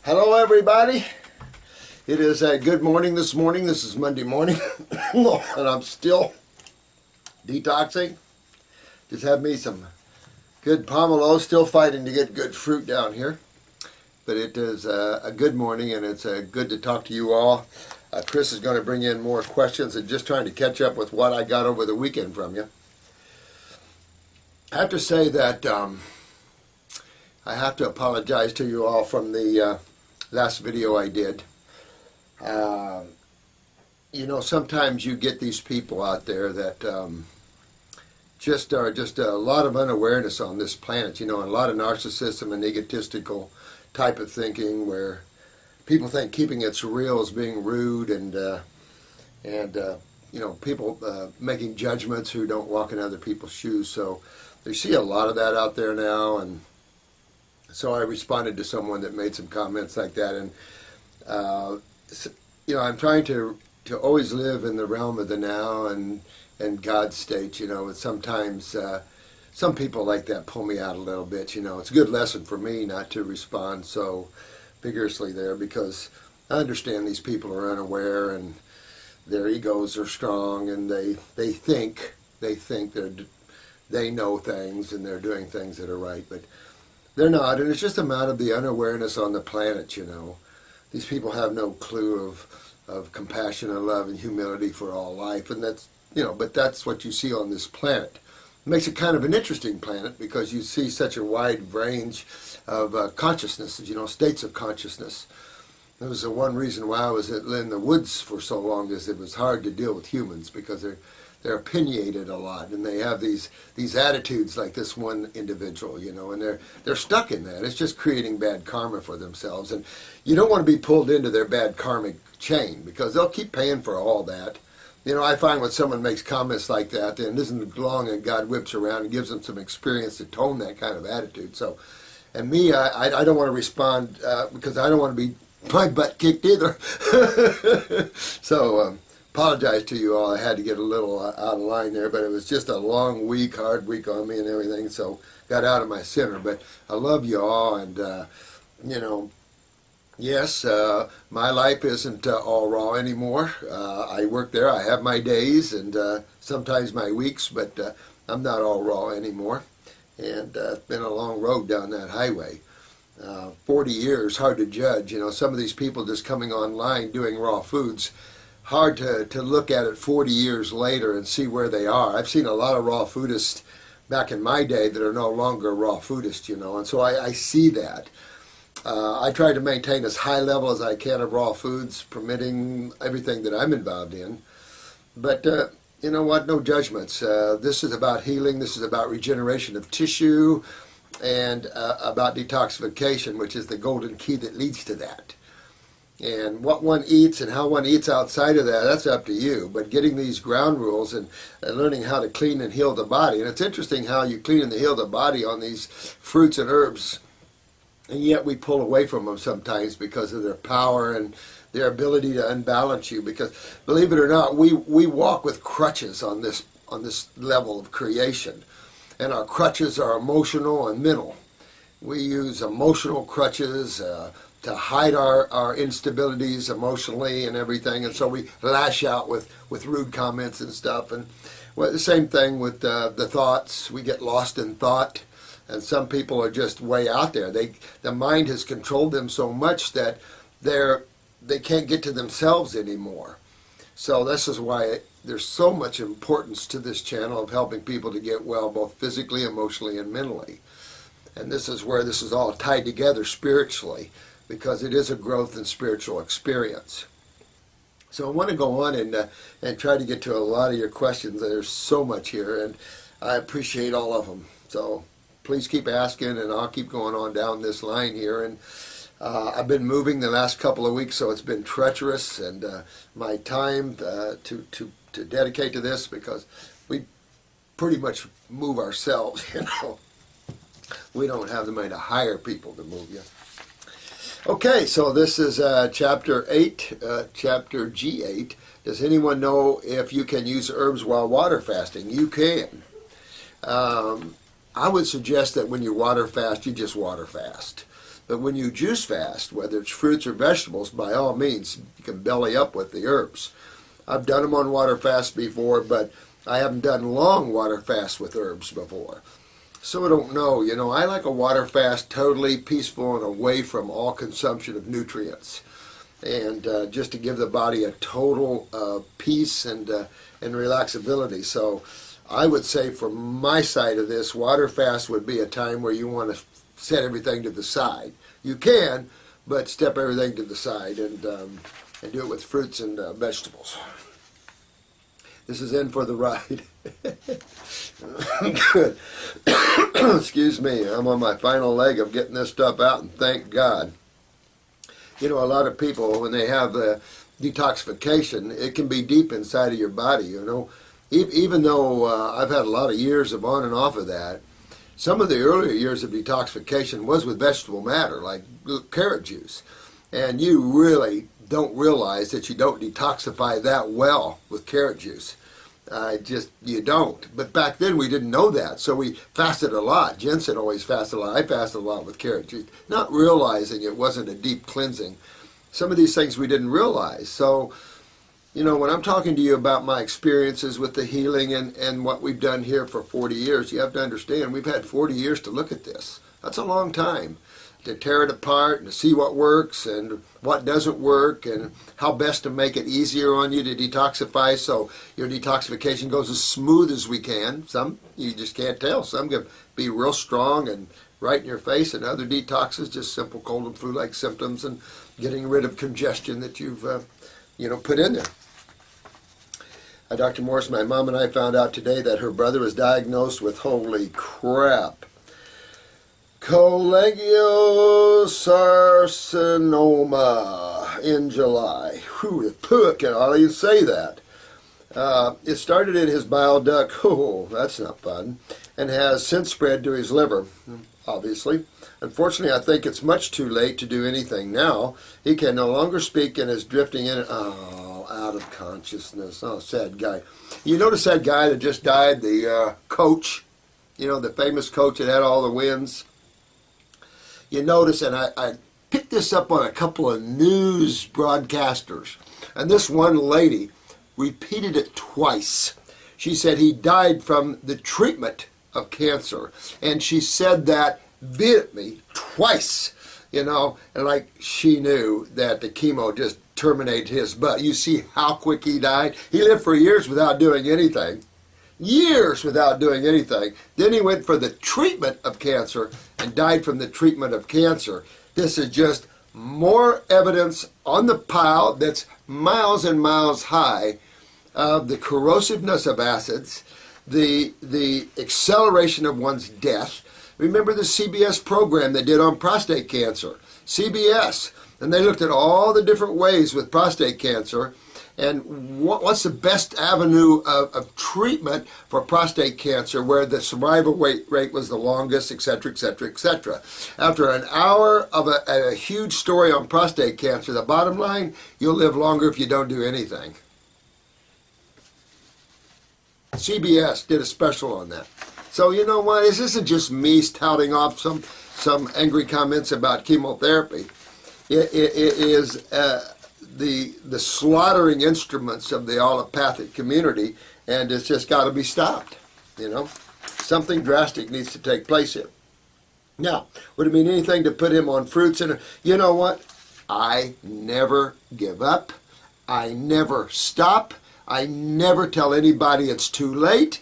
Hello, everybody. It is a good morning this morning. This is Monday morning, and I'm still detoxing. Just had me some good pomelo. Still fighting to get good fruit down here, but it is a good morning, and it's good to talk to you all. Chris is going to bring in more questions and just trying to catch up with what I got over the weekend from you. I have to say that I have to apologize to you all from the last video I did. You know, sometimes you get these people out there that just are a lot of unawareness on this planet, you know, and a lot of narcissism and egotistical type of thinking where people think keeping it surreal is being rude and you know, people making judgments who don't walk in other people's shoes. So you see a lot of that out there now, and so I responded to someone that made some comments like that, and you know, I'm trying to always live in the realm of the now and God's state, you know, and sometimes some people like that pull me out a little bit, you know. It's a good lesson for me not to respond so vigorously there, because I understand these people are unaware and their egos are strong, and they think they know things and they're doing things that are right, but they're not, and it's just a matter of the unawareness on the planet, you know. These people have no clue of compassion and love and humility for all life, and that's, you know, but that's what you see on this planet. It makes it kind of an interesting planet because you see such a wide range of consciousnesses, you know, states of consciousness. That was the one reason why I was in the woods for so long, is it was hard to deal with humans because they're opinionated a lot, and they have these attitudes like this one individual, you know, and they're stuck in that. It's just creating bad karma for themselves, and you don't want to be pulled into their bad karmic chain because they'll keep paying for all that. You know, I find when someone makes comments like that, then it isn't long and God whips around and gives them some experience to tone that kind of attitude. So, and me, I don't want to respond because I don't want to be my butt kicked either. So, apologize to you all. I had to get a little out of line there, but it was just a long week, hard week on me and everything, so got out of my center. But I love you all, and you know, yes, my life isn't all raw anymore. I work there. I have my days and sometimes my weeks, but I'm not all raw anymore. And it's been a long road down that highway. 40 years, hard to judge. You know, some of these people just coming online doing raw foods, hard to look at it 40 years later and see where they are. I've seen a lot of raw foodists back in my day that are no longer raw foodists, you know, and so I see that. I try to maintain as high level as I can of raw foods, permitting everything that I'm involved in. But you know what? No judgments. This is about healing. This is about regeneration of tissue, and about detoxification, which is the golden key that leads to that. And what one eats and how one eats outside of that, that's up to you. But getting these ground rules and learning how to clean and heal the body. And it's interesting how you clean and heal the body on these fruits and herbs, and yet we pull away from them sometimes because of their power and their ability to unbalance you. Because believe it or not, we walk with crutches on this level of creation. And our crutches are emotional and mental. We use emotional crutches to hide our instabilities emotionally and everything, and so we lash out with rude comments and stuff. And well, the same thing with the thoughts. We get lost in thought, and some people are just way out there. The mind has controlled them so much that they can't get to themselves anymore. So this is why there's so much importance to this channel of helping people to get well, both physically, emotionally, and mentally. And this is where this is all tied together spiritually, because it is a growth and spiritual experience. So I want to go on and try to get to a lot of your questions. There's so much here, and I appreciate all of them. So please keep asking, and I'll keep going on down this line here. And I've been moving the last couple of weeks, so it's been treacherous, and my time to dedicate to this, because we pretty much move ourselves, you know. We don't have the money to hire people to move you. Okay, so this is chapter 8, chapter G8. Does anyone know if you can use herbs while water fasting? You can. I would suggest that when you water fast, you just water fast. But when you juice fast, whether it's fruits or vegetables, by all means, you can belly up with the herbs. I've done them on water fast before, but I haven't done long water fasts with herbs before. So I don't know. I like a water fast totally peaceful and away from all consumption of nutrients. And just to give the body a total peace and relaxability. So I would say from my side of this, water fast would be a time where you want to set everything to the side. You can, but step everything to the side and do it with fruits and vegetables. This is in for the ride. Good. Excuse me, I'm on my final leg of getting this stuff out, and thank God. A lot of people, when they have detoxification, it can be deep inside of your body, Even though I've had a lot of years of on and off of that, some of the earlier years of detoxification was with vegetable matter, like carrot juice. And you really don't realize that you don't detoxify that well with carrot juice. You don't. But back then we didn't know that, so we fasted a lot. Jensen always fasted a lot. I fasted a lot with carrot juice, not realizing it wasn't a deep cleansing. Some of these things we didn't realize. So, when I'm talking to you about my experiences with the healing and what we've done here for 40 years, you have to understand we've had 40 years to look at this. That's a long time to tear it apart and to see what works and what doesn't work and how best to make it easier on you to detoxify so your detoxification goes as smooth as we can. Some you just can't tell. Some can be real strong and right in your face, and other detoxes just simple cold and flu-like symptoms and getting rid of congestion that you've put in there. Dr. Morse, my mom and I found out today that her brother was diagnosed with, holy crap, cholangiocarcinoma in July. Whew, can I even say that? It started in his bile duct, oh, that's not fun, and has since spread to his liver, obviously. Unfortunately, I think it's much too late to do anything now. He can no longer speak and is drifting in, out of consciousness. Oh, sad guy. You notice that guy that just died, the coach, the famous coach that had all the wins? You notice, and I picked this up on a couple of news broadcasters, and this one lady repeated it twice. She said he died from the treatment of cancer, and she said that vehemently twice, and like she knew that the chemo just terminated his butt. You see how quick he died? He lived for years without doing anything. Years without doing anything. Then he went for the treatment of cancer and died from the treatment of cancer. This is just more evidence on the pile that's miles and miles high of the corrosiveness of acids, the acceleration of one's death. Remember the CBS program they did on prostate cancer? CBS. And they looked at all the different ways with prostate cancer and what's the best avenue of treatment for prostate cancer where the survival rate was the longest, etc., etc., etc. After an hour of a huge story on prostate cancer, the bottom line, you'll live longer if you don't do anything. CBS did a special on that. So you know what? This isn't just me touting off some angry comments about chemotherapy. It is the slaughtering instruments of the allopathic community, and it's just got to be stopped. Something drastic needs to take place here. Now, would it mean anything to put him on fruits? And you know what? I never give up. I never stop. I never tell anybody it's too late.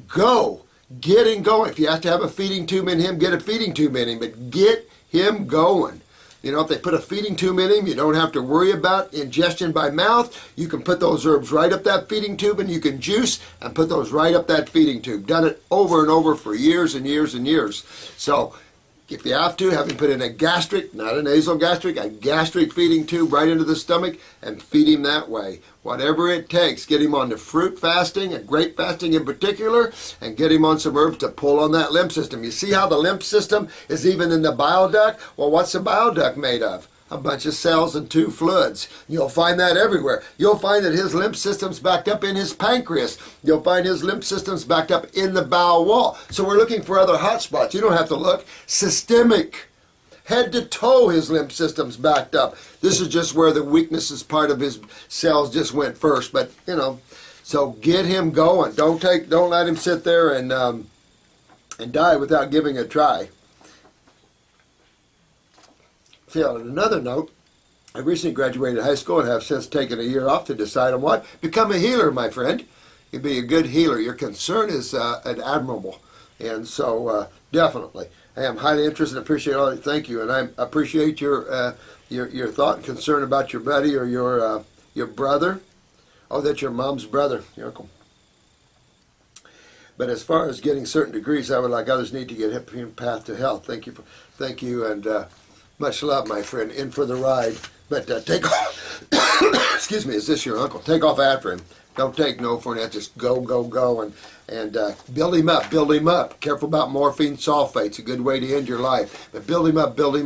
Go. Get him going. If you have to have a feeding tube in him, get a feeding tube in him, but get him going. If they put a feeding tube in him, you don't have to worry about ingestion by mouth. You can put those herbs right up that feeding tube, and you can juice and put those right up that feeding tube. Done it over and over for years and years and years. So if you have to, have him put in a gastric, not a nasal gastric, a gastric feeding tube right into the stomach and feed him that way. Whatever it takes, get him on the fruit fasting, and grape fasting in particular, and get him on some herbs to pull on that lymph system. You see how the lymph system is even in the bile duct? Well, what's the bile duct made of? A bunch of cells and two fluids. You'll find that everywhere. You'll find that his lymph system's backed up in his pancreas. You'll find his lymph system's backed up in the bowel wall. So we're looking for other hot spots. You don't have to look. Systemic Head to toe, his lymph system's backed up. This is just where the weaknesses part of his cells just went first. But, you know, so get him going. Don't let him sit there and die without giving it a try. So, on another note, I recently graduated high school and have since taken a year off to decide on what. Become a healer, my friend. You'd be a good healer. Your concern is admirable. And so, definitely. I am highly interested and appreciate all that. Thank you. And I appreciate your thought and concern about your buddy or your brother. Oh, that's your mom's brother, your uncle. But as far as getting certain degrees, I would like others need to get a path to health. Thank you, and much love, my friend. In for the ride. But take off. Excuse me. Is this your uncle? Take off after him. Don't take no for an answer. Just go, and build him up. Build him up. Careful about morphine sulfate. It's a good way to end your life. But build him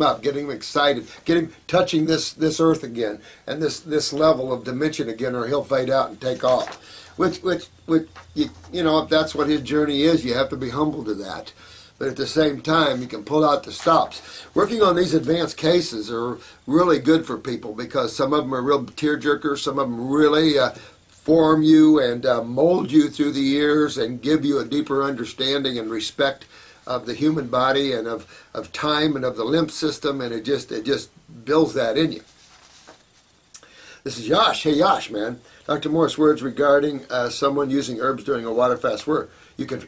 up. Get him excited. Get him touching this earth again and this level of dimension again, or he'll fade out and take off. Which you know, if that's what his journey is, you have to be humble to that. But at the same time, you can pull out the stops. Working on these advanced cases are really good for people because some of them are real tearjerkers. Some of them really form you and mold you through the years and give you a deeper understanding and respect of the human body and of time and of the lymph system, and it just builds that in you. This is Yash. Hey, Yash, man. Dr. Morse, words regarding someone using herbs during a water fast. You can,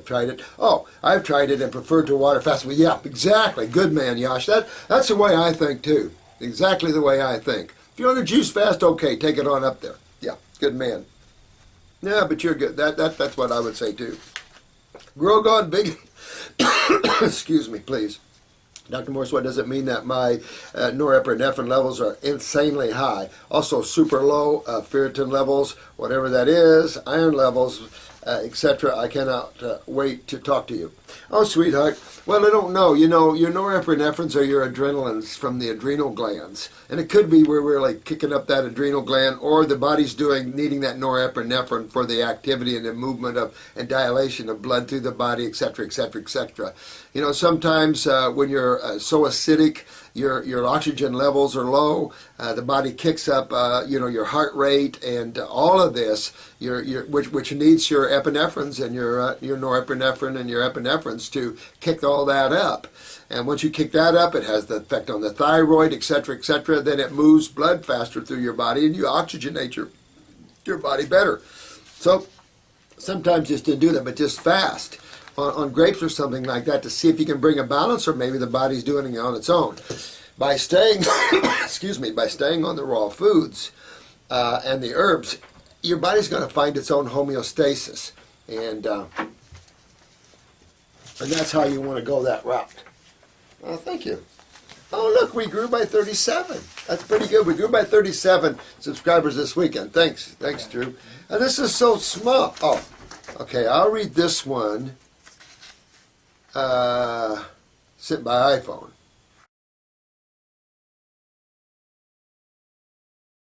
tried it. Oh, I've tried it and preferred to a water fast. Well, yeah, exactly. Good man, Yash. That's the way I think, too. Exactly the way I think. If you're on a juice fast, okay, take it on up there. Yeah, good man. Yeah, but you're good. That's what I would say, too. Grow gone big. Excuse me, please. Dr. Morse, what does it mean that my norepinephrine levels are insanely high? Also super low ferritin levels, whatever that is, iron levels, etc. I cannot wait to talk to you. Oh, sweetheart. Well, I don't know. You know, your norepinephrine's are your adrenalines from the adrenal glands. And it could be where we're like kicking up that adrenal gland, or the body's needing that norepinephrine for the activity and the movement of and dilation of blood through the body, etc., etc., etc. You know, sometimes when you're so acidic, your oxygen levels are low. The body kicks up, your heart rate and all of this, which needs your epinephrines and your norepinephrine and your epinephrines to kick all that up. And once you kick that up, it has the effect on the thyroid, etc., etc. Then it moves blood faster through your body, and you oxygenate your body better. So sometimes just to do that, but just fast on grapes or something like that to see if you can bring a balance, or maybe the body's doing it on its own. By staying, by staying on the raw foods and the herbs, your body's going to find its own homeostasis, and that's how you want to go that route. Oh, thank you. Oh, look, we grew by 37. That's pretty good. We grew by 37 subscribers this weekend. Thanks, Drew. And this is so small. Oh, okay, I'll read this one. Sent by iPhone.